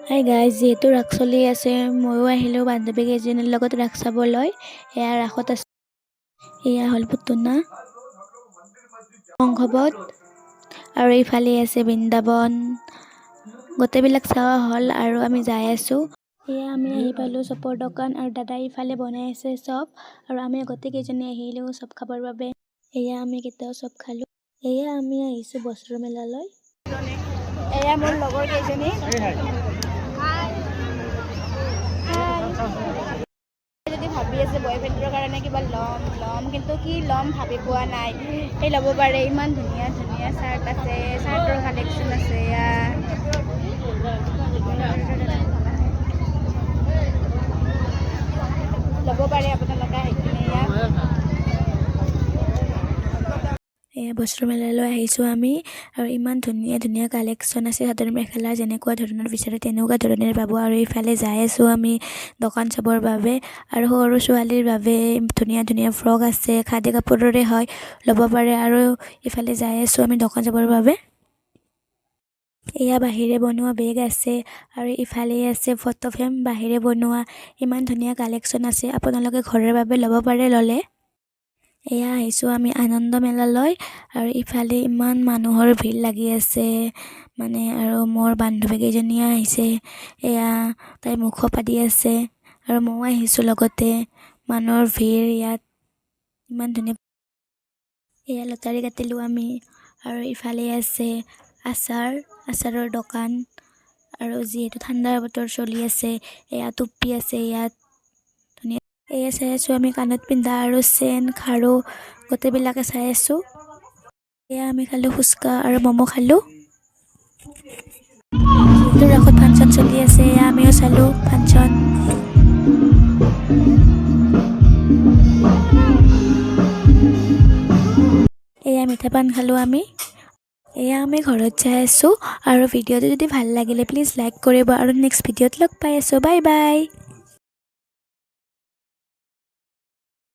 Hi guys, যিহেতু ৰাস চলি আছে ময়ো আহিলোঁ বান্ধৱী কেইজনীৰ লগত ৰাস চাবলৈ। এয়া ৰাসত আছে, এয়া হ'ল পুতনা শংখবধ আৰু ইফালে আছে বৃন্দাবন। গোটেইবিলাক চোৱা হ'ল আৰু আমি যাই আছোঁ। এয়া আমি আহি পালোঁ চপৰ দোকান আৰু দাদাই ইফালে বনাই আছে চপ আৰু আমি গোটেইকেইজনী আহিলোঁ চপ খাবৰ বাবে। এয়া আমি কেতিয়াও চপ খালোঁ। এয়া আমি আহিছোঁ বস্ত্ৰ মেলালৈ। এয়া মোৰ লগৰ কেইজনী যদি ভাবি আছে বয়ফ্ৰেণ্ডৰ কাৰণে কিবা ল'ম কিন্তু কি ল'ম ভাবি পোৱা নাই। সেই ল'ব পাৰে, ইমান ধুনীয়া ধুনীয়া চাৰ্ট আছে, চাৰ্টৰ কালেকশ্যন আছে। এয়া ল'ব পাৰে আপোনালোকে আহি কিনে। এয়া বস্ত্ৰ মেলালৈ আহিছোঁ আমি আৰু ইমান ধুনীয়া ধুনীয়া কালেকশ্যন আছে। চাদৰ মেখেলা যেনেকুৱা ধৰণৰ বিচাৰে তেনেকুৱা ধৰণেৰে পাব। আৰু ইফালে যাই আছোঁ আমি দোকান চাবৰ বাবে আৰু সৰু ছোৱালীৰ বাবে ধুনীয়া ধুনীয়া ফ্ৰক আছে, খাদী কাপোৰৰে হয়, ল'ব পাৰে। আৰু ইফালে যাই আছোঁ আমি দোকান চাবৰ বাবে। এয়া বাঁহেৰে বনোৱা বেগ আছে আৰু ইফালে আছে ফটো ফ্ৰেম বাঁহেৰে বনোৱা। ইমান ধুনীয়া কালেকশ্যন আছে, আপোনালোকে ঘৰৰ বাবে ল'ব পাৰে ল'লে। এয়া আহিছোঁ আমি আনন্দ মেলালৈ আৰু ইফালে ইমান মানুহৰ ভিৰ লাগি আছে আৰু মোৰ বান্ধৱী কেইজনীয়ে আহিছে। এয়া তাই মুখ পাতি আছে আৰু ময়ো আহিছোঁ লগতে। মানুহৰ ভিৰ ইয়াত ইমান ধুনীয়া। এয়া লটাৰী কাটিলোঁ আমি আৰু ইফালে আছে আচাৰৰ দোকান আৰু যিহেতু ঠাণ্ডাৰ বতৰ চলি আছে এয়া টুপি আছে ইয়াত ধুনীয়া। এয়া চাই আছোঁ আমি কাণত পিন্ধা আৰু চেন খাৰু গোটেইবিলাকে চাই আছোঁ। এয়া আমি খালোঁ ফুচকা আৰু ম'ম' খালোঁ। যিহেতু ৰাসত ফাংচন চলি আছে এয়া আমিও চালোঁ ফাংচন। এয়া মিঠা পান খালোঁ আমি। এয়া আমি ঘৰত যাই আছোঁ আৰু ভিডিঅ'টো যদি ভাল লাগিলে প্লিজ লাইক কৰিব আৰু নেক্সট ভিডিঅ'ত লগ পাই আছোঁ। Bye bye.